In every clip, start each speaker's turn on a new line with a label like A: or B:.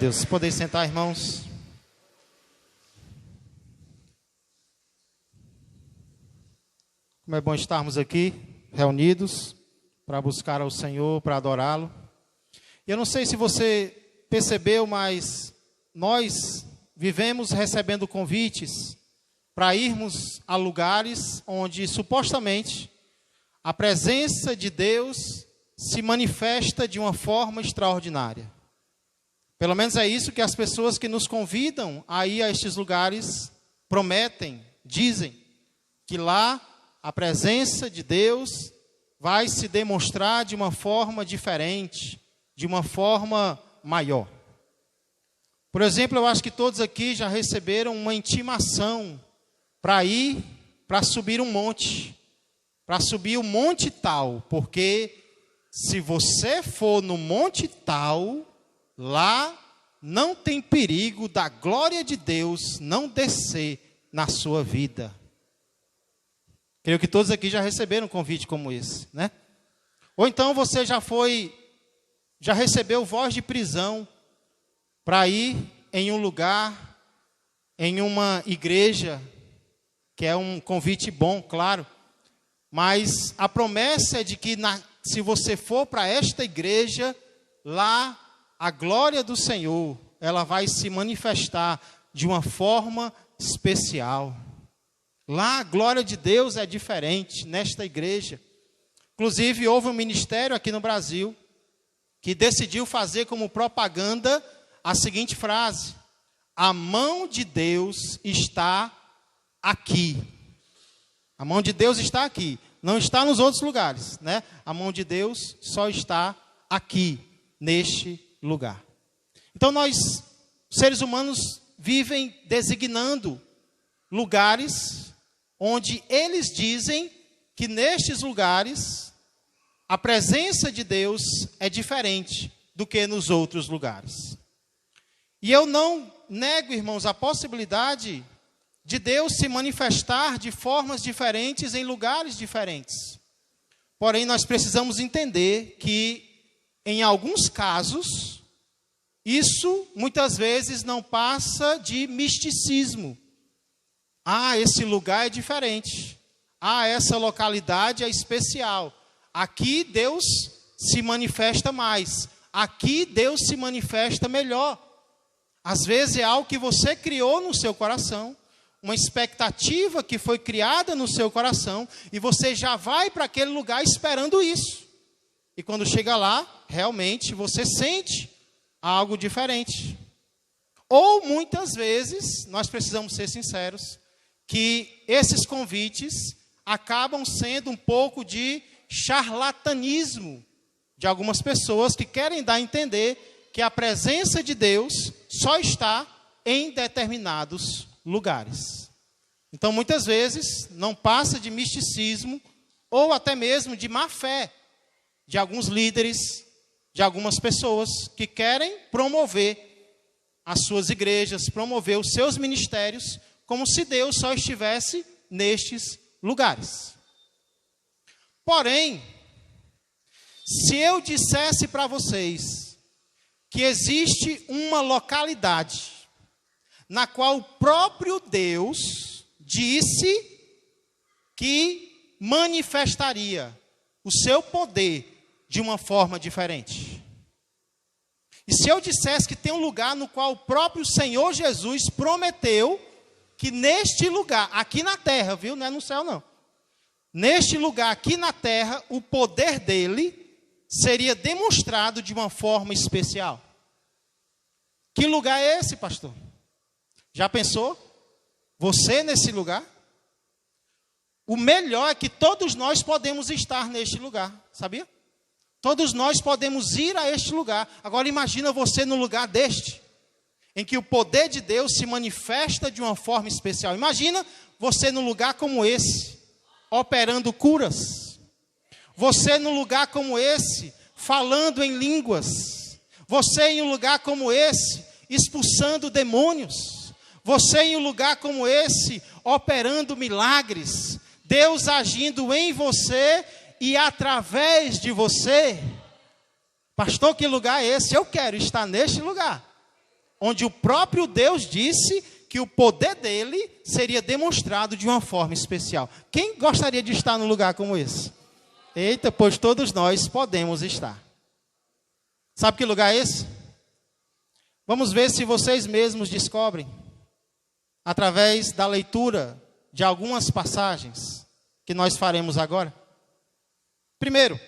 A: Deus. Podem sentar, irmãos. Como é bom estarmos aqui, reunidos, para buscar ao Senhor, para adorá-lo. E eu não sei se você percebeu, mas nós vivemos recebendo convites para irmos a lugares onde, supostamente, a presença de Deus se manifesta de uma forma extraordinária. Pelo menos é isso que as pessoas que nos convidam a ir a estes lugares prometem, dizem, que lá a presença de Deus vai se demonstrar de uma forma diferente, de uma forma maior. Por exemplo, eu acho que todos aqui já receberam uma intimação para subir um monte, para subir o monte tal, porque se você for no monte tal, lá não tem perigo da glória de Deus não descer na sua vida. Creio que todos aqui já receberam um convite como esse, né? Ou então você já recebeu voz de prisão para ir em um lugar, em uma igreja, que é um convite bom, claro, mas a promessa é de que se você for para esta igreja, lá a glória do Senhor, ela vai se manifestar de uma forma especial. Lá a glória de Deus é diferente nesta igreja. Inclusive houve um ministério aqui no Brasil que decidiu fazer como propaganda a seguinte frase: a mão de Deus está aqui. A mão de Deus está aqui. Não está nos outros lugares, né? A mão de Deus só está aqui, neste lugar. Então nós, seres humanos, vivem designando lugares onde eles dizem que nestes lugares a presença de Deus é diferente do que nos outros lugares. E eu não nego, irmãos, a possibilidade de Deus se manifestar de formas diferentes em lugares diferentes. Porém, nós precisamos entender que, em alguns casos, isso muitas vezes não passa de misticismo. Ah, esse lugar é diferente. Ah, essa localidade é especial. Aqui Deus se manifesta mais. Aqui Deus se manifesta melhor. Às vezes é algo que você criou no seu coração, uma expectativa que foi criada no seu coração, e você já vai para aquele lugar esperando isso. E quando chega lá, realmente você sente algo diferente. Ou muitas vezes, nós precisamos ser sinceros, que esses convites acabam sendo um pouco de charlatanismo de algumas pessoas que querem dar a entender que a presença de Deus só está em determinados lugares. Então, muitas vezes, não passa de misticismo ou até mesmo de má fé de alguns líderes, de algumas pessoas que querem promover as suas igrejas, promover os seus ministérios, como se Deus só estivesse nestes lugares. Porém, se eu dissesse para vocês que existe uma localidade na qual o próprio Deus disse que manifestaria o seu poder de uma forma diferente. E se eu dissesse que tem um lugar no qual o próprio Senhor Jesus prometeu que neste lugar, aqui na terra, viu? Não é no céu não. Neste lugar, aqui na terra, o poder dele seria demonstrado de uma forma especial. Que lugar é esse, pastor? Já pensou? Você nesse lugar? O melhor é que todos nós podemos estar neste lugar, sabia? Todos nós podemos ir a este lugar. Agora imagina você no lugar deste, em que o poder de Deus se manifesta de uma forma especial. Imagina você num lugar como esse, operando curas. Você num lugar como esse, falando em línguas. Você em um lugar como esse, expulsando demônios. Você em um lugar como esse, operando milagres. Deus agindo em você e através de você. Pastor, que lugar é esse? Eu quero estar neste lugar. onde o próprio Deus disse que o poder dele seria demonstrado de uma forma especial. Quem gostaria de estar num lugar como esse? Eita, pois todos nós podemos estar. Sabe que lugar é esse? Vamos ver se vocês mesmos descobrem, através da leitura de algumas passagens que nós faremos agora. Primeiro,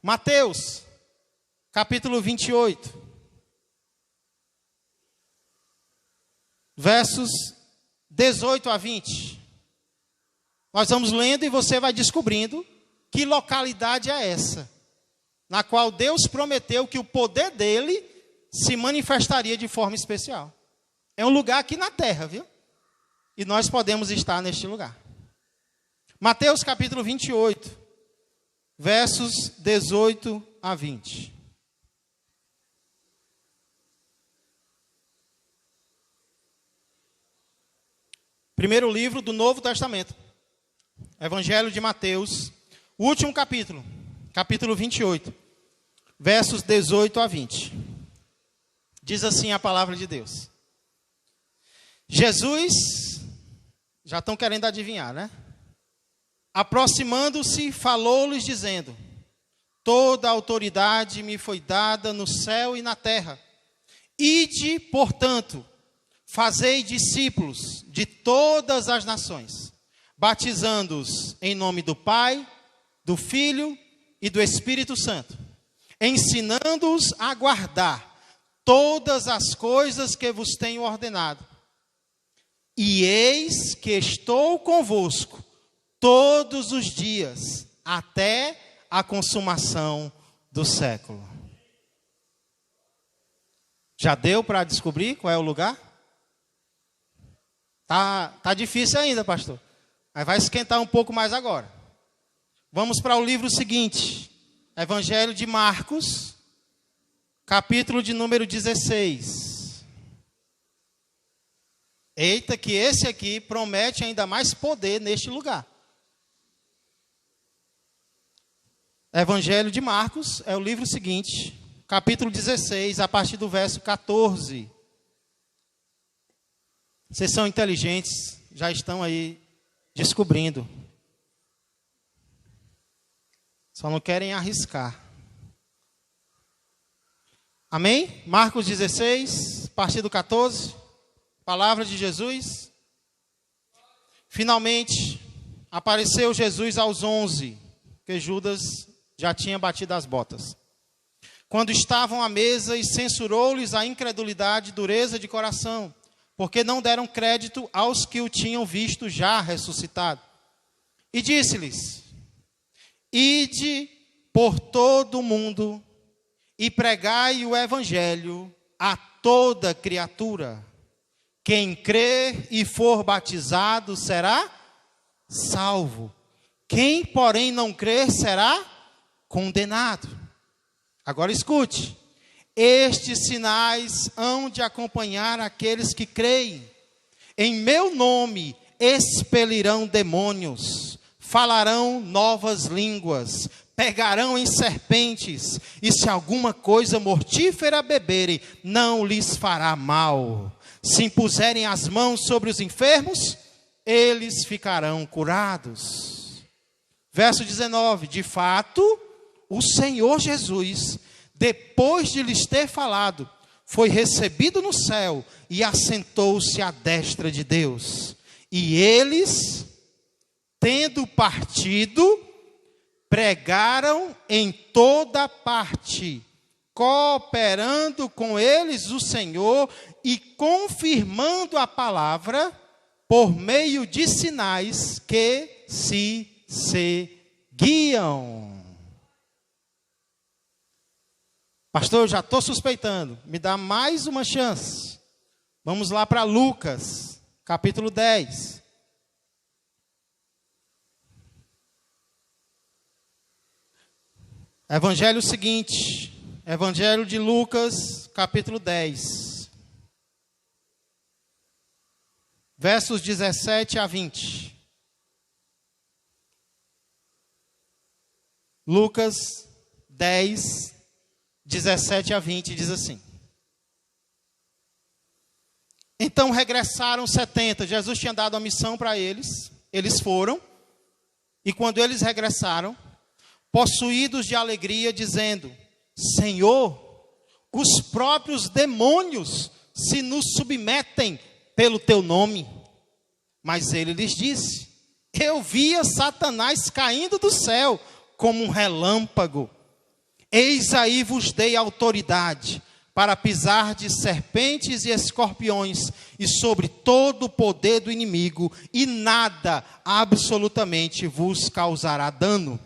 A: Mateus, capítulo 28. Versos 18 a 20. Nós vamos lendo e você vai descobrindo que localidade é essa, na qual Deus prometeu que o poder dele se manifestaria de forma especial. É um lugar aqui na terra, viu? E nós podemos estar neste lugar. Mateus capítulo 28, versos 18 a 20. Primeiro livro do Novo Testamento, Evangelho de Mateus, o último capítulo, capítulo 28, versos 18 a 20. Diz assim a palavra de Deus. Jesus, já estão querendo adivinhar, né? Aproximando-se, falou-lhes dizendo: toda a autoridade me foi dada no céu e na terra. Ide, portanto, fazei discípulos de todas as nações, batizando-os em nome do Pai, do Filho e do Espírito Santo, ensinando-os a guardar todas as coisas que vos tenho ordenado. E eis que estou convosco todos os dias, até a consumação do século. Já deu para descobrir qual é o lugar? Tá difícil ainda, pastor. Mas vai esquentar um pouco mais agora. Vamos para o livro seguinte. Evangelho de Marcos, capítulo de número 16. Eita, que esse aqui promete ainda mais poder neste lugar. Evangelho de Marcos é o livro seguinte, capítulo 16, a partir do verso 14. Vocês são inteligentes, já estão aí descobrindo. Só não querem arriscar. Amém? Marcos 16, a partir do 14. Palavra de Jesus. Finalmente, apareceu Jesus aos 11, porque Judas já tinha batido as botas. Quando estavam à mesa, e censurou-lhes a incredulidade e dureza de coração, porque não deram crédito aos que o tinham visto já ressuscitado. E disse-lhes: ide por todo o mundo e pregai o evangelho a toda criatura. Quem crer e for batizado será salvo. Quem, porém, não crer será condenado. Agora escute. Estes sinais hão de acompanhar aqueles que creem. Em meu nome expelirão demônios, falarão novas línguas, pegarão em serpentes, e se alguma coisa mortífera beberem, não lhes fará mal. Se impuserem as mãos sobre os enfermos, eles ficarão curados. Verso 19. De fato, o Senhor Jesus, depois de lhes ter falado, foi recebido no céu e assentou-se à destra de Deus. E eles, tendo partido, pregaram em toda parte, cooperando com eles o Senhor e confirmando a palavra por meio de sinais que se seguiam. Pastor, eu já estou suspeitando. Me dá mais uma chance. Vamos lá para Lucas, capítulo 10. Evangelho seguinte. Evangelho de Lucas, capítulo 10. Versos 17 a 20. Lucas 10, 17 a 20 diz assim: Então regressaram 70. Jesus tinha dado a missão para eles. Eles foram. E quando eles regressaram, possuídos de alegria, dizendo: Senhor, os próprios demônios se nos submetem pelo teu nome. Mas ele lhes disse: eu via Satanás caindo do céu como um relâmpago. Eis aí vos dei autoridade para pisar de serpentes e escorpiões e sobre todo o poder do inimigo, e nada absolutamente vos causará dano.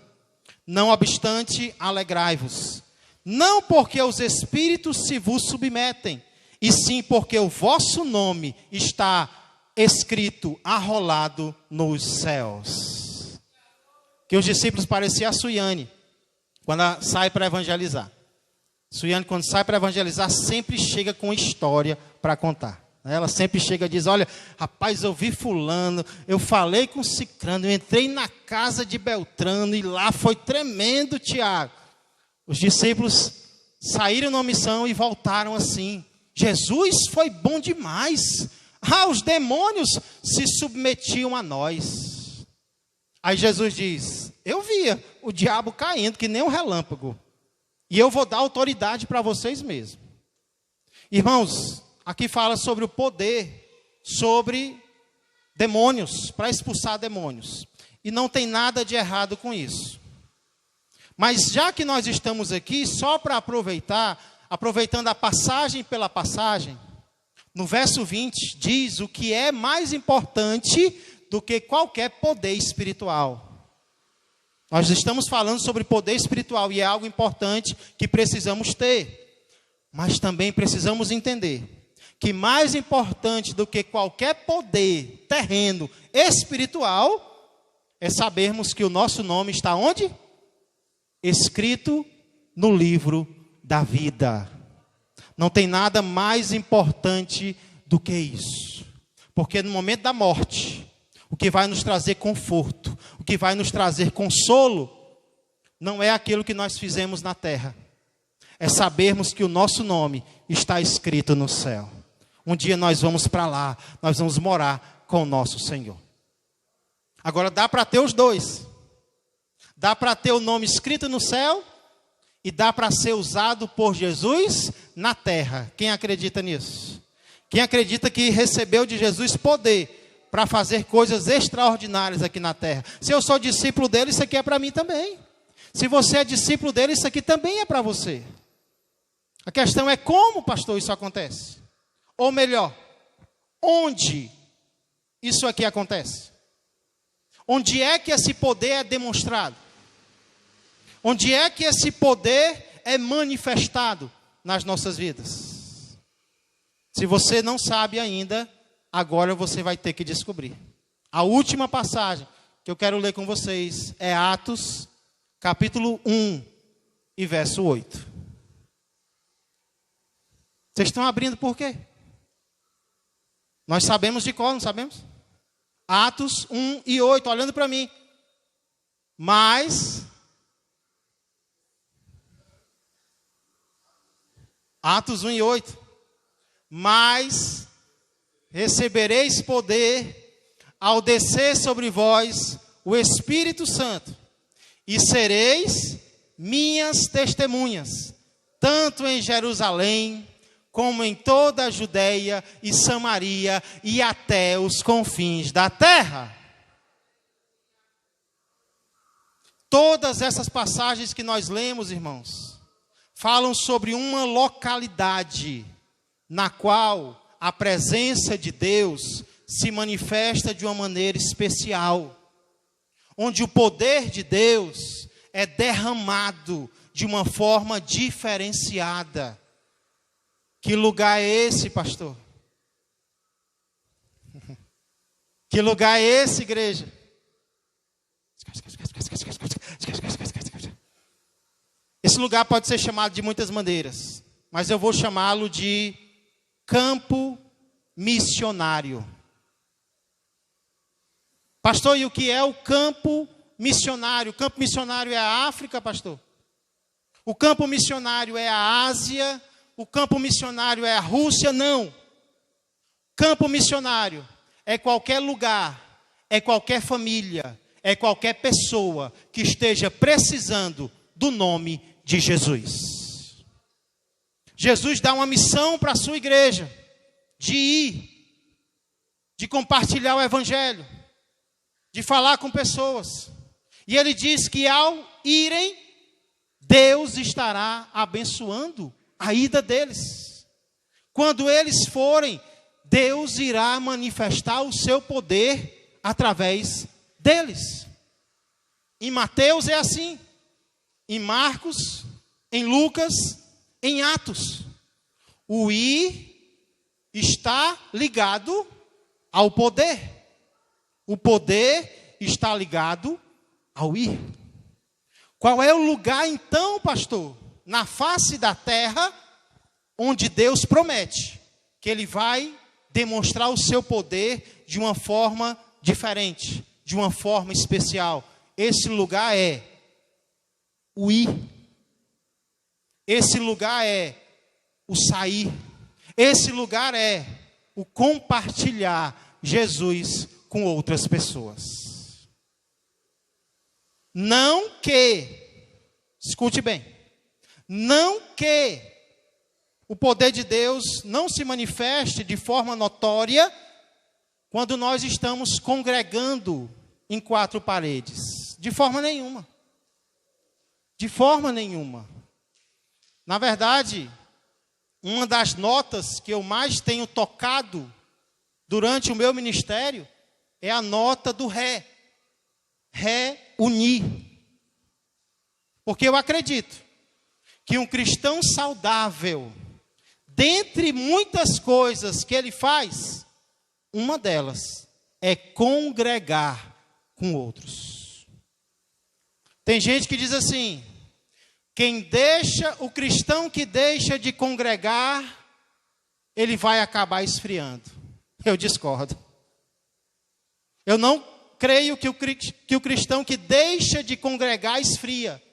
A: Não obstante, alegrai-vos, não porque os espíritos se vos submetem, e sim porque o vosso nome está escrito, arrolado nos céus. Que os discípulos pareciam a Suiane, quando ela sai para evangelizar. Suiane, quando sai para evangelizar, sempre chega com história para contar. Ela sempre chega e diz: olha, rapaz, eu vi fulano, eu falei com cicrano, eu entrei na casa de Beltrano e lá foi tremendo, Tiago. Os discípulos saíram na missão e voltaram assim: Jesus foi bom demais. Os demônios se submetiam a nós. Aí Jesus diz: eu via o diabo caindo que nem um relâmpago. E eu vou dar autoridade para vocês mesmos. Irmãos, aqui fala sobre o poder, sobre demônios, para expulsar demônios. E não tem nada de errado com isso. Mas já que nós estamos aqui, só para aproveitando a passagem pela passagem, no verso 20 diz o que é mais importante do que qualquer poder espiritual. Nós estamos falando sobre poder espiritual e é algo importante que precisamos ter. Mas também precisamos entender que mais importante do que qualquer poder terreno espiritual é sabermos que o nosso nome está onde? Escrito no livro da vida. Não tem nada mais importante do que isso. Porque no momento da morte, o que vai nos trazer conforto, o que vai nos trazer consolo, não é aquilo que nós fizemos na terra. É sabermos que o nosso nome está escrito no céu. Um dia nós vamos para lá, nós vamos morar com o nosso Senhor. Agora dá para ter os dois. Dá para ter o nome escrito no céu e dá para ser usado por Jesus na terra. Quem acredita nisso? Quem acredita que recebeu de Jesus poder para fazer coisas extraordinárias aqui na terra? Se eu sou discípulo dele, isso aqui é para mim também. Se você é discípulo dele, isso aqui também é para você. A questão é como, pastor, isso acontece? Ou melhor, onde isso aqui acontece? Onde é que esse poder é demonstrado? Onde é que esse poder é manifestado nas nossas vidas? Se você não sabe ainda, agora você vai ter que descobrir. A última passagem que eu quero ler com vocês é Atos, capítulo 1 e verso 8. Vocês estão abrindo por quê? Nós sabemos de qual, não sabemos? Atos 1 e 8, olhando para mim. Mas Atos 1 e 8. Mas recebereis poder ao descer sobre vós o Espírito Santo, e sereis minhas testemunhas, tanto em Jerusalém, como em toda a Judeia e Samaria, e até os confins da terra. Todas essas passagens que nós lemos, irmãos, falam sobre uma localidade na qual a presença de Deus se manifesta de uma maneira especial, onde o poder de Deus é derramado de uma forma diferenciada. Que lugar é esse, pastor? Que lugar é esse, igreja? Esse lugar pode ser chamado de muitas maneiras, mas eu vou chamá-lo de campo missionário. Pastor, e o que é o campo missionário? O campo missionário é a África, pastor? O campo missionário é a Ásia? O campo missionário é a Rússia? Não. Campo missionário é qualquer lugar, é qualquer família, é qualquer pessoa que esteja precisando do nome de Jesus. Jesus dá uma missão para a sua igreja, de ir, de compartilhar o evangelho, de falar com pessoas. E ele diz que ao irem, Deus estará abençoando a ida deles. Quando eles forem, Deus irá manifestar o seu poder através deles. Em Mateus é assim, em Marcos, em Lucas, em Atos. O ir está ligado ao poder. O poder está ligado ao ir. Qual é o lugar então, pastor, na face da terra, onde Deus promete que Ele vai demonstrar o seu poder de uma forma diferente, de uma forma especial? Esse lugar é o ir. Esse lugar é o sair. Esse lugar é o compartilhar Jesus com outras pessoas. Não que, escute bem, não que o poder de Deus não se manifeste de forma notória quando nós estamos congregando em quatro paredes. De forma nenhuma. De forma nenhuma. Na verdade, uma das notas que eu mais tenho tocado durante o meu ministério é a nota do ré. Reunir. Porque eu acredito que um cristão saudável, dentre muitas coisas que ele faz, uma delas é congregar com outros. Tem gente que diz assim: o cristão que deixa de congregar, ele vai acabar esfriando. Eu discordo. Eu não creio que o cristão que deixa de congregar esfria.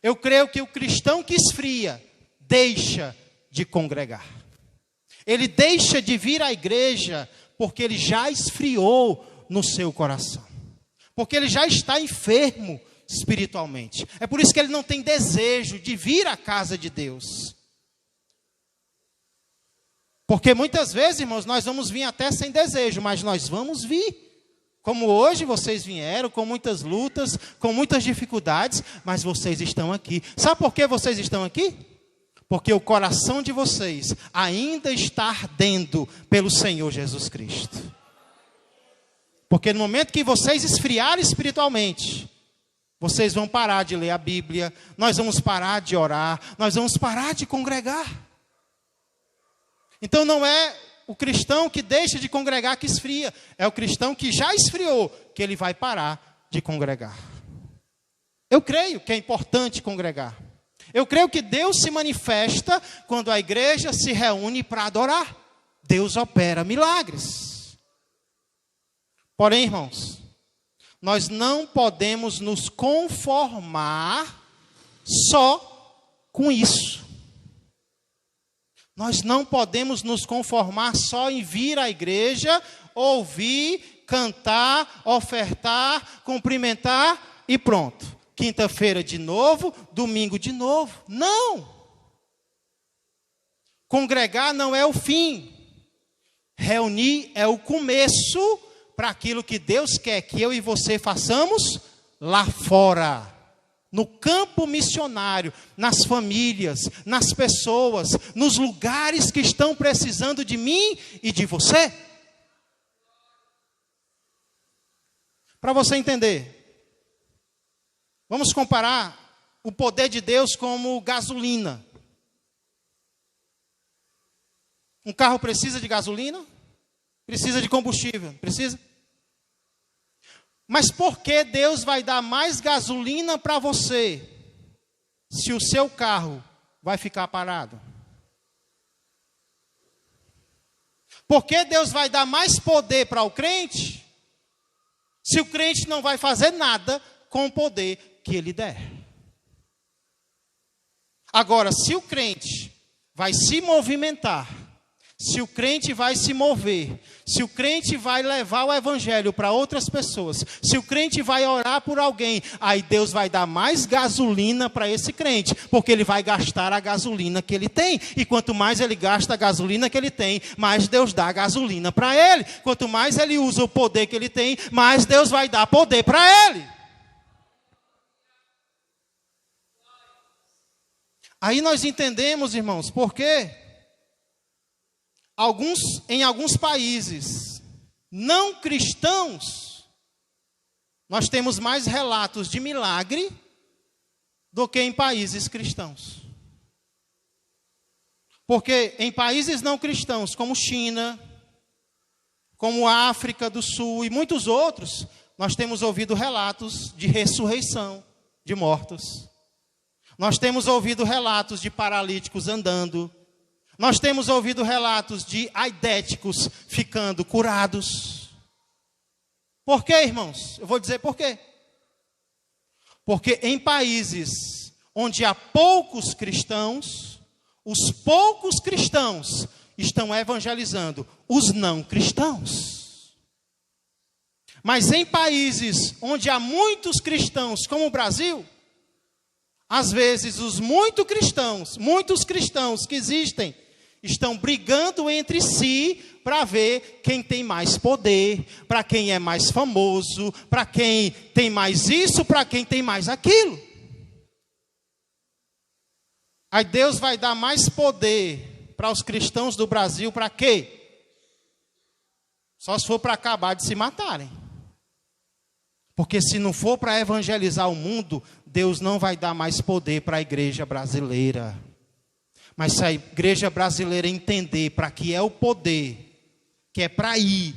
A: Eu creio que o cristão que esfria, deixa de congregar. Ele deixa de vir à igreja porque ele já esfriou no seu coração. Porque ele já está enfermo espiritualmente. É por isso que ele não tem desejo de vir à casa de Deus. Porque muitas vezes, irmãos, nós vamos vir até sem desejo, mas nós vamos vir. Como hoje vocês vieram, com muitas lutas, com muitas dificuldades, mas vocês estão aqui. Sabe por que vocês estão aqui? Porque o coração de vocês ainda está ardendo pelo Senhor Jesus Cristo. Porque no momento que vocês esfriarem espiritualmente, vocês vão parar de ler a Bíblia, nós vamos parar de orar, nós vamos parar de congregar. Então não é o cristão que deixa de congregar que esfria, é o cristão que já esfriou, que ele vai parar de congregar. Eu creio que é importante congregar. Eu creio que Deus se manifesta quando a igreja se reúne para adorar. Deus opera milagres. Porém, irmãos, nós não podemos nos conformar só com isso. Nós não podemos nos conformar só em vir à igreja, ouvir, cantar, ofertar, cumprimentar e pronto. Quinta-feira de novo, domingo de novo. Não! Congregar não é o fim. Reunir é o começo para aquilo que Deus quer que eu e você façamos lá fora. No campo missionário, nas famílias, nas pessoas, nos lugares que estão precisando de mim e de você. Para você entender, vamos comparar o poder de Deus como gasolina. Um carro precisa de gasolina? Precisa de combustível, precisa? Mas por que Deus vai dar mais gasolina para você, se o seu carro vai ficar parado? Por que Deus vai dar mais poder para o crente, se o crente não vai fazer nada com o poder que ele der? Agora, se o crente vai se movimentar, se o crente vai se mover, se o crente vai levar o evangelho para outras pessoas, se o crente vai orar por alguém, aí Deus vai dar mais gasolina para esse crente, porque ele vai gastar a gasolina que ele tem. E quanto mais ele gasta a gasolina que ele tem, mais Deus dá gasolina para ele. Quanto mais ele usa o poder que ele tem, mais Deus vai dar poder para ele. Aí nós entendemos, irmãos, por quê? Em alguns países não cristãos, nós temos mais relatos de milagre do que em países cristãos. Porque em países não cristãos, como China, como África do Sul e muitos outros, nós temos ouvido relatos de ressurreição de mortos. Nós temos ouvido relatos de paralíticos andando. Nós temos ouvido relatos de aidéticos ficando curados. Por quê, irmãos? Eu vou dizer por quê. Porque em países onde há poucos cristãos, os poucos cristãos estão evangelizando os não cristãos. Mas em países onde há muitos cristãos, como o Brasil, às vezes os muitos cristãos que existem, estão brigando entre si para ver quem tem mais poder, para quem é mais famoso, para quem tem mais isso, para quem tem mais aquilo. Aí Deus vai dar mais poder para os cristãos do Brasil, para quê? Só se for para acabar de se matarem. Porque se não for para evangelizar o mundo, Deus não vai dar mais poder para a igreja brasileira. Mas se a igreja brasileira entender para que é o poder, que é para ir,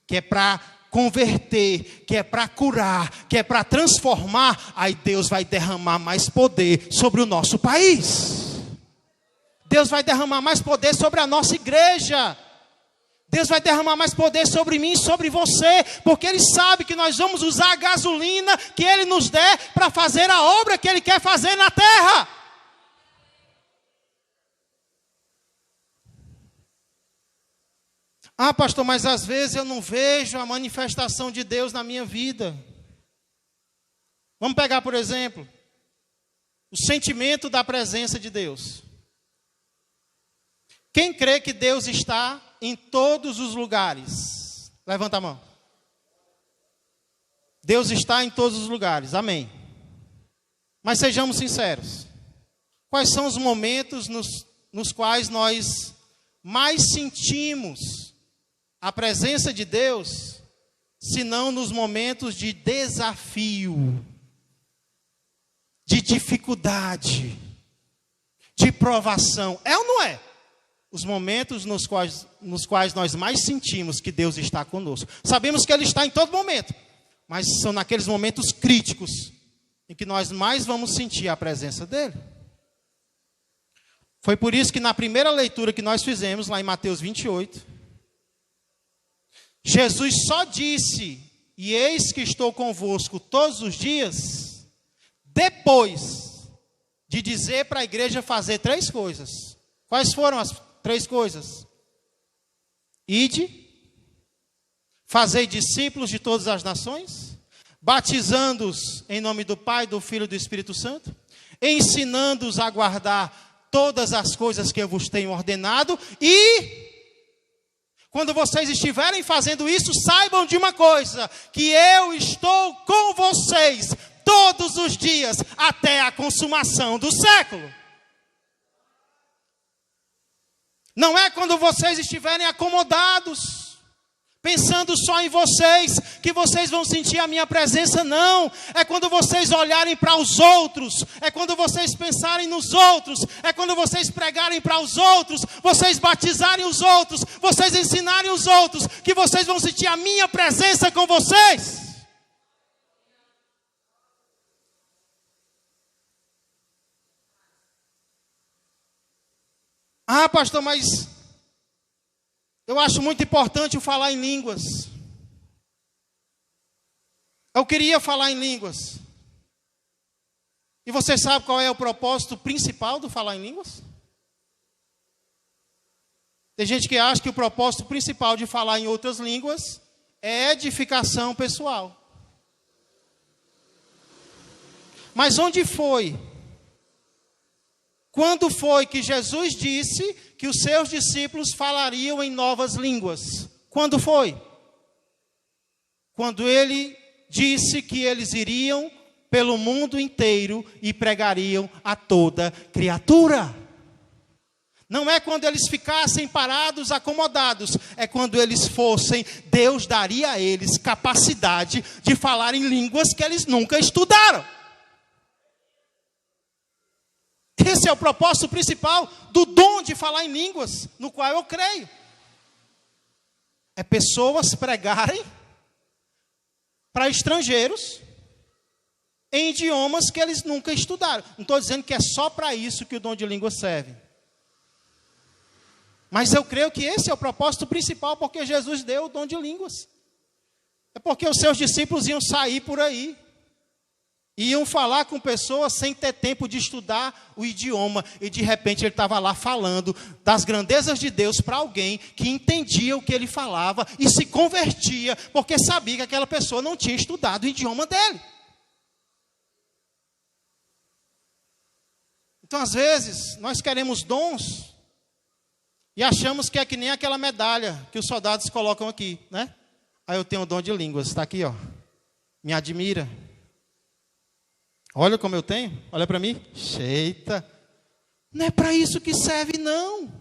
A: que é para converter, que é para curar, que é para transformar, aí Deus vai derramar mais poder sobre o nosso país. Deus vai derramar mais poder sobre a nossa igreja. Deus vai derramar mais poder sobre mim e sobre você, porque Ele sabe que nós vamos usar a gasolina que Ele nos der para fazer a obra que Ele quer fazer na terra. Ah, pastor, mas às vezes eu não vejo a manifestação de Deus na minha vida. Vamos pegar, por exemplo, o sentimento da presença de Deus. Quem crê que Deus está em todos os lugares? Levanta a mão. Deus está em todos os lugares, amém. Mas sejamos sinceros. Quais são os momentos nos quais nós mais sentimos a presença de Deus, se não nos momentos de desafio, de dificuldade, de provação? É ou não é? Os momentos nos quais nós mais sentimos que Deus está conosco. Sabemos que Ele está em todo momento, mas são naqueles momentos críticos em que nós mais vamos sentir a presença dEle. Foi por isso que na primeira leitura que nós fizemos, lá em Mateus 28, Jesus só disse, e eis que estou convosco todos os dias, depois de dizer para a igreja fazer 3 coisas. Quais foram as 3 coisas? Ide, fazei discípulos de todas as nações, batizando-os em nome do Pai, do Filho e do Espírito Santo, ensinando-os a guardar todas as coisas que eu vos tenho ordenado, e quando vocês estiverem fazendo isso, saibam de uma coisa, que eu estou com vocês todos os dias, até a consumação do século. Não é quando vocês estiverem acomodados, pensando só em vocês, que vocês vão sentir a minha presença, não. É quando vocês olharem para os outros, é quando vocês pensarem nos outros, é quando vocês pregarem para os outros, vocês batizarem os outros, vocês ensinarem os outros, que vocês vão sentir a minha presença com vocês. Ah, pastor, mas eu acho muito importante o falar em línguas. Eu queria falar em línguas. E você sabe qual é o propósito principal do falar em línguas? Tem gente que acha que o propósito principal de falar em outras línguas é edificação pessoal. Mas onde foi? Quando foi que Jesus disse que os seus discípulos falariam em novas línguas? Quando foi? Quando ele disse que eles iriam pelo mundo inteiro e pregariam a toda criatura. Não é quando eles ficassem parados, acomodados. É quando eles fossem, Deus daria a eles capacidade de falar em línguas que eles nunca estudaram. Esse é o propósito principal do dom de falar em línguas, no qual eu creio. É pessoas pregarem para estrangeiros em idiomas que eles nunca estudaram. Não estou dizendo que é só para isso que o dom de língua serve. Mas eu creio que esse é o propósito principal, porque Jesus deu o dom de línguas. É porque os seus discípulos iam sair por aí. Iam falar com pessoas sem ter tempo de estudar o idioma. E de repente ele estava lá falando das grandezas de Deus para alguém que entendia o que ele falava e se convertia, porque sabia que aquela pessoa não tinha estudado o idioma dele. Então, às vezes, nós queremos dons e achamos que é que nem aquela medalha que os soldados colocam aqui, né? Aí eu tenho o dom de línguas, está aqui, ó. Me admira. Olha como eu tenho, olha para mim. Eita, não é para isso que serve, não.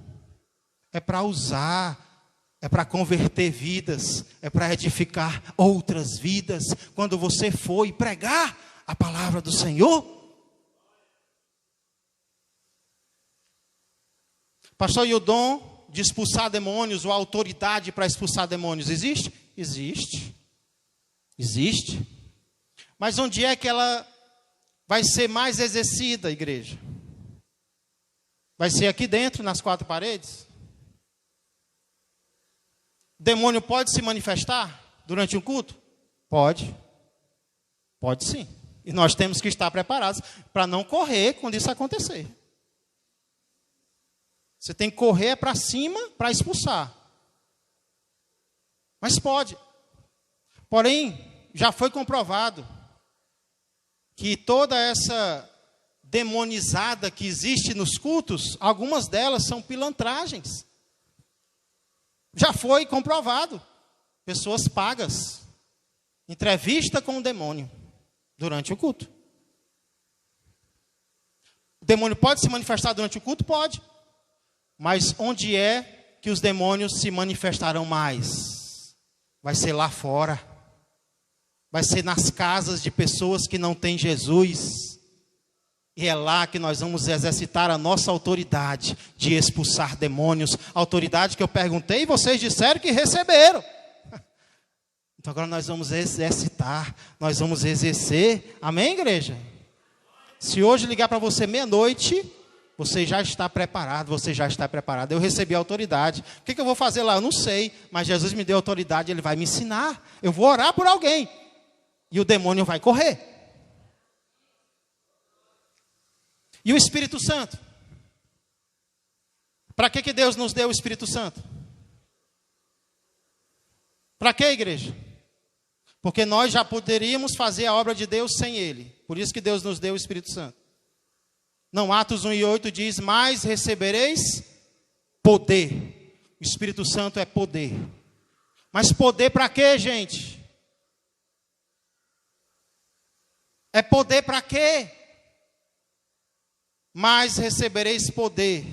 A: É para usar, é para converter vidas, é para edificar outras vidas. Quando você for e pregar a palavra do Senhor. Pastor, e o dom de expulsar demônios, ou a autoridade para expulsar demônios, existe? Existe. Existe. Mas onde é que ela vai ser mais exercida, igreja? Vai ser aqui dentro, nas quatro paredes? O demônio pode se manifestar durante um culto? Pode. Pode sim. E nós temos que estar preparados para não correr quando isso acontecer. Você tem que correr para cima para expulsar. Mas pode. Porém, já foi comprovado que toda essa demonizada que existe nos cultos, algumas delas são pilantragens. Já foi comprovado. Pessoas pagas. Entrevista com o demônio durante o culto. O demônio pode se manifestar durante o culto? Pode. Mas onde é que os demônios se manifestarão mais? Vai ser lá fora. Vai ser nas casas de pessoas que não têm Jesus. E é lá que nós vamos exercitar a nossa autoridade de expulsar demônios. Autoridade que eu perguntei e vocês disseram que receberam. Então agora nós vamos exercitar, nós vamos exercer. Amém, igreja? Se hoje ligar para você meia-noite, você já está preparado, você já está preparado. Eu recebi a autoridade. O que eu vou fazer lá? Eu não sei, mas Jesus me deu autoridade, Ele vai me ensinar. Eu vou orar por alguém. E o demônio vai correr. E o Espírito Santo? Para que Deus nos deu o Espírito Santo? Para que, igreja? Porque nós já poderíamos fazer a obra de Deus sem Ele. Por isso que Deus nos deu o Espírito Santo. Não, Atos 1:8 diz, mas recebereis poder. O Espírito Santo é poder. Mas poder para quê, gente? É poder para quê? Mas recebereis poder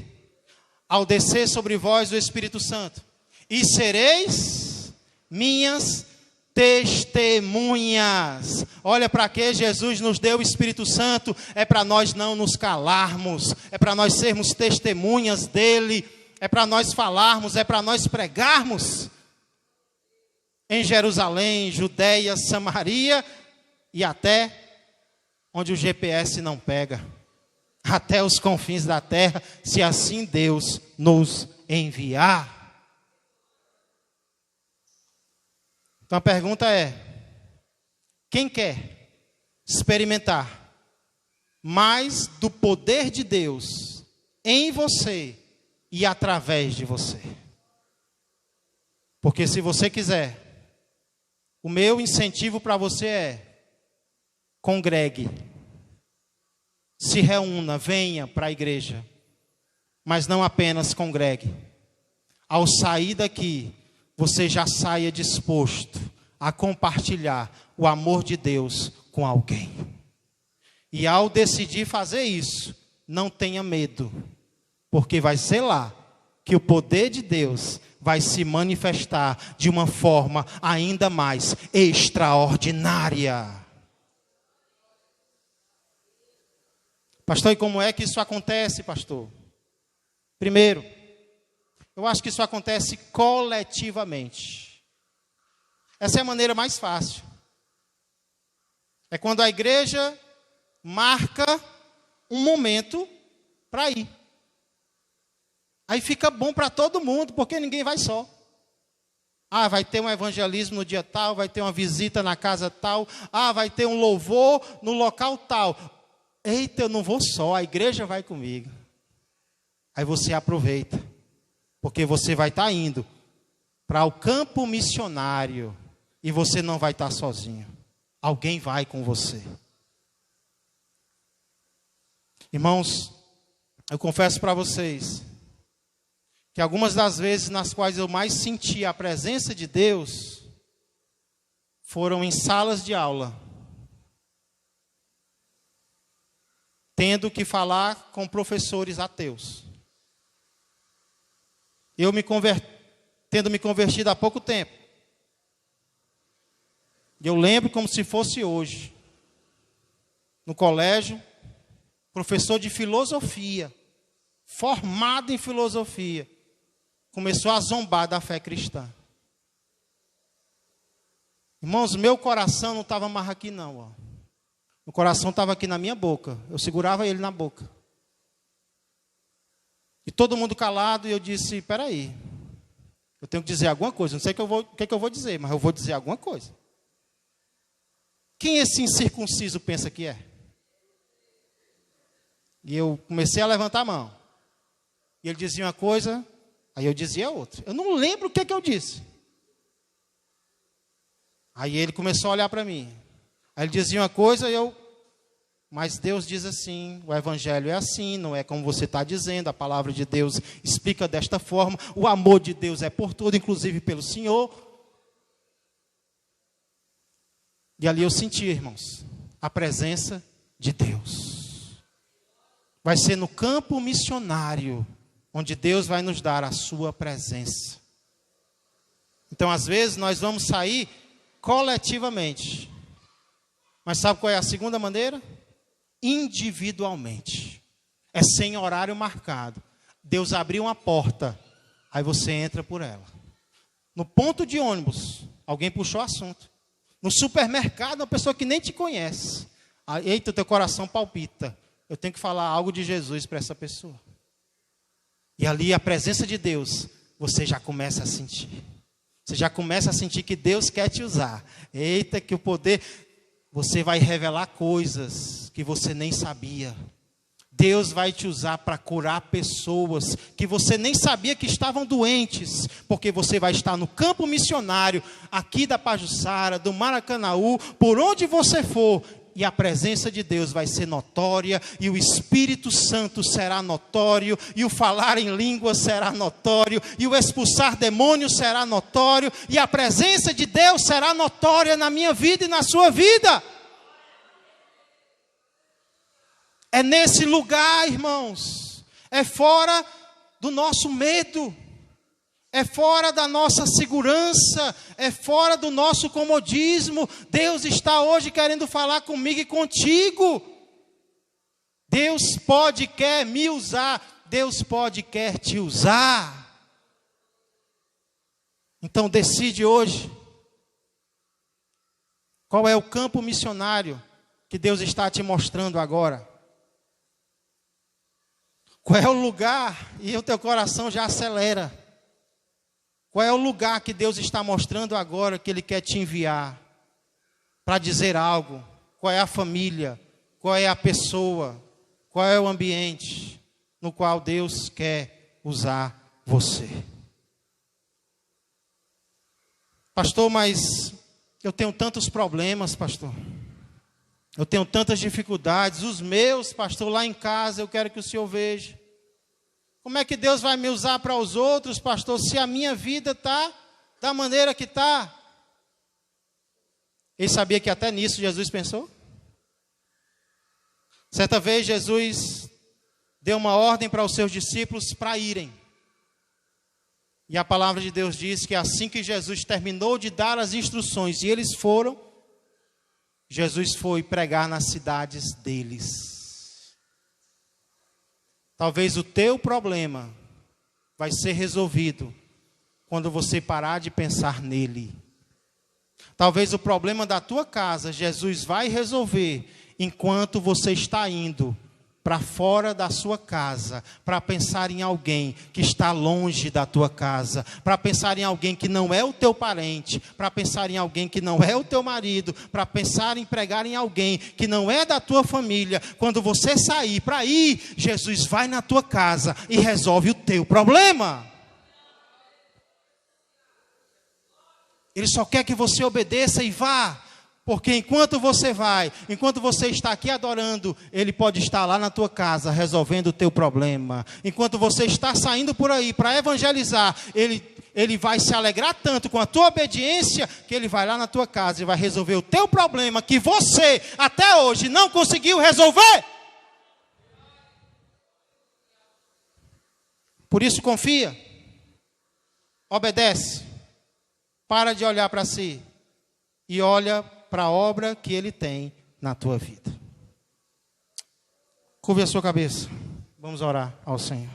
A: ao descer sobre vós o Espírito Santo. E sereis minhas testemunhas. Olha para que Jesus nos deu o Espírito Santo. É para nós não nos calarmos. É para nós sermos testemunhas dele. É para nós falarmos. É para nós pregarmos. Em Jerusalém, Judeia, Samaria e até onde o GPS não pega. Até os confins da terra, se assim Deus nos enviar. Então a pergunta é: quem quer experimentar mais do poder de Deus em você e através de você? Porque se você quiser, o meu incentivo para você é: congregue, se reúna, venha para a igreja. Mas não apenas congregue. Ao sair daqui, você já saia disposto a compartilhar o amor de Deus com alguém. E ao decidir fazer isso, não tenha medo, porque vai ser lá que o poder de Deus vai se manifestar de uma forma ainda mais extraordinária. Pastor, e como é que isso acontece, pastor? Primeiro, eu acho que isso acontece coletivamente. Essa é a maneira mais fácil. É quando a igreja marca um momento para ir. Aí fica bom para todo mundo, porque ninguém vai só. Ah, vai ter um evangelismo no dia tal, vai ter uma visita na casa tal, vai ter um louvor no local tal. Eita, eu não vou só, a igreja vai comigo. Aí você aproveita, porque você vai estar indo para o campo missionário e você não vai estar sozinho. Alguém vai com você. Irmãos, eu confesso para vocês que algumas das vezes nas quais eu mais senti a presença de Deus foram em salas de aula, tendo que falar com professores ateus. Eu tendo me convertido há pouco tempo. Eu lembro como se fosse hoje. No colégio, professor de filosofia, formado em filosofia, começou a zombar da fé cristã. Irmãos, meu coração não estava mais aqui não. Ó. O coração estava aqui na minha boca. Eu segurava ele na boca. E todo mundo calado, e eu disse: espera aí, eu tenho que dizer alguma coisa. Não sei o que eu vou dizer, mas eu vou dizer alguma coisa. Quem esse incircunciso pensa que é? E eu comecei a levantar a mão. E ele dizia uma coisa, aí eu dizia outra. Eu não lembro o que eu disse. Aí ele começou a olhar para mim. Aí ele dizia uma coisa e eu... Mas Deus diz assim, o evangelho é assim, não é como você está dizendo, a palavra de Deus explica desta forma, o amor de Deus é por tudo, inclusive pelo Senhor. E ali eu senti, irmãos, a presença de Deus. Vai ser no campo missionário, onde Deus vai nos dar a sua presença. Então, às vezes, nós vamos sair coletivamente. Mas sabe qual é a segunda maneira? Individualmente. É sem horário marcado. Deus abriu uma porta, aí você entra por ela. No ponto de ônibus, alguém puxou assunto. No supermercado, uma pessoa que nem te conhece. Eita, teu coração palpita. Eu tenho que falar algo de Jesus para essa pessoa. E ali a presença de Deus, você já começa a sentir. Você já começa a sentir que Deus quer te usar. Eita, que o poder... Você vai revelar coisas que você nem sabia. Deus vai te usar para curar pessoas que você nem sabia que estavam doentes. Porque você vai estar no campo missionário, aqui da Pajuçara, do Maracanaú, por onde você for. E a presença de Deus vai ser notória, e o Espírito Santo será notório, e o falar em línguas será notório, e o expulsar demônios será notório, e a presença de Deus será notória na minha vida e na sua vida. É nesse lugar, irmãos, é fora do nosso medo, é fora da nossa segurança, é fora do nosso comodismo. Deus está hoje querendo falar comigo e contigo. Deus pode, quer me usar. Deus pode, quer te usar. Então decide hoje. Qual é o campo missionário que Deus está te mostrando agora? Qual é o lugar? E o teu coração já acelera. Qual é o lugar que Deus está mostrando agora que Ele quer te enviar para dizer algo? Qual é a família? Qual é a pessoa? Qual é o ambiente no qual Deus quer usar você? Pastor, mas eu tenho tantos problemas, pastor. Eu tenho tantas dificuldades. Os meus, pastor, lá em casa, eu quero que o senhor veja. Como é que Deus vai me usar para os outros, pastor, se a minha vida está da maneira que está? Ele sabia que até nisso Jesus pensou? Certa vez Jesus deu uma ordem para os seus discípulos para irem. E a palavra de Deus diz que assim que Jesus terminou de dar as instruções e eles foram, Jesus foi pregar nas cidades deles. Talvez o teu problema vai ser resolvido quando você parar de pensar nele. Talvez o problema da tua casa, Jesus vai resolver enquanto você está indo para fora da sua casa, para pensar em alguém que está longe da tua casa, para pensar em alguém que não é o teu parente, para pensar em alguém que não é o teu marido, para pensar em pregar em alguém que não é da tua família. Quando você sair para ir, Jesus vai na tua casa e resolve o teu problema. Ele só quer que você obedeça e vá. Porque enquanto você vai, enquanto você está aqui adorando, Ele pode estar lá na tua casa resolvendo o teu problema. Enquanto você está saindo por aí para evangelizar, Ele vai se alegrar tanto com a tua obediência, que Ele vai lá na tua casa e vai resolver o teu problema que você até hoje não conseguiu resolver. Por isso confia, obedece, para de olhar para si e olha para a obra que Ele tem na tua vida. Curve a sua cabeça. Vamos orar ao Senhor.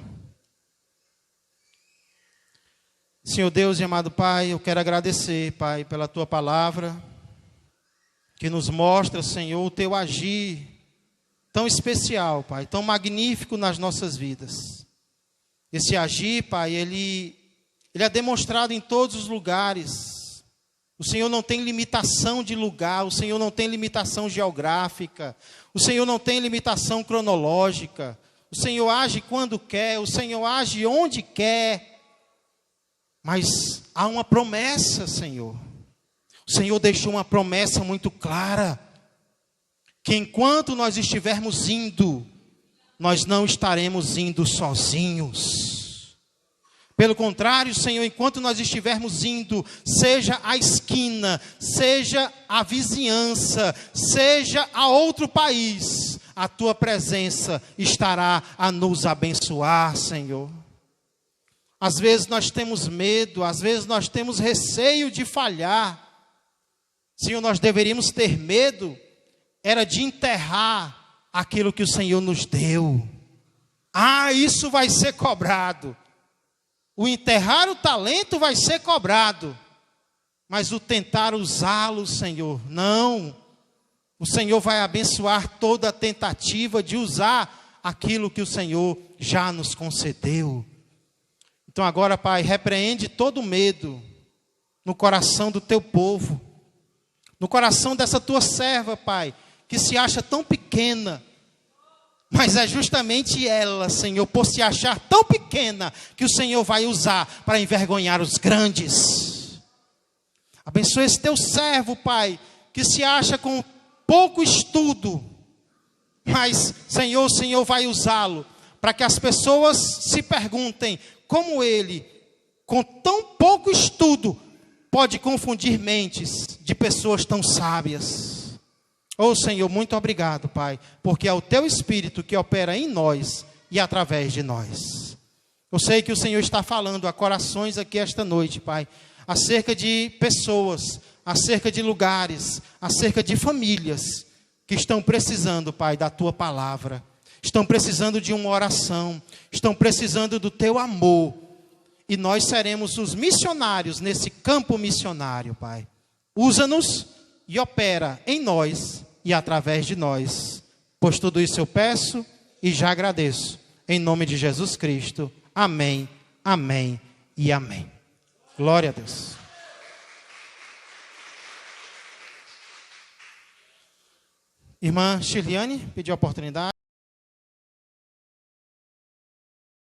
A: Senhor Deus e amado Pai, eu quero agradecer, Pai, pela Tua palavra, que nos mostra, Senhor, o Teu agir tão especial, Pai, tão magnífico nas nossas vidas. Esse agir, Pai, ele é demonstrado em todos os lugares. O Senhor não tem limitação de lugar, o Senhor não tem limitação geográfica, o Senhor não tem limitação cronológica, o Senhor age quando quer, o Senhor age onde quer, mas há uma promessa, Senhor. O Senhor deixou uma promessa muito clara, que enquanto nós estivermos indo, nós não estaremos indo sozinhos. Pelo contrário, Senhor, enquanto nós estivermos indo, seja a esquina, seja a vizinhança, seja a outro país, a Tua presença estará a nos abençoar, Senhor. Às vezes nós temos medo, às vezes nós temos receio de falhar. Senhor, nós deveríamos ter medo, era de enterrar aquilo que o Senhor nos deu. Isso vai ser cobrado. O enterrar o talento vai ser cobrado, mas o tentar usá-lo, Senhor, não. O Senhor vai abençoar toda a tentativa de usar aquilo que o Senhor já nos concedeu. Então agora, Pai, repreende todo medo no coração do Teu povo, no coração dessa Tua serva, Pai, que se acha tão pequena. Mas é justamente ela, Senhor, por se achar tão pequena, que o Senhor vai usar para envergonhar os grandes. Abençoa esse Teu servo, Pai, que se acha com pouco estudo. Mas, Senhor, o Senhor vai usá-lo para que as pessoas se perguntem como ele, com tão pouco estudo, pode confundir mentes de pessoas tão sábias. Senhor, muito obrigado, Pai, porque é o Teu Espírito que opera em nós e através de nós. Eu sei que o Senhor está falando a corações aqui esta noite, Pai, acerca de pessoas, acerca de lugares, acerca de famílias que estão precisando, Pai, da Tua palavra, estão precisando de uma oração, estão precisando do Teu amor, e nós seremos os missionários nesse campo missionário, Pai. Usa-nos e opera em nós e através de nós. Pois tudo isso eu peço e já agradeço. Em nome de Jesus Cristo. Amém, amém e amém. Glória a Deus. Irmã Shirliane, pediu a oportunidade.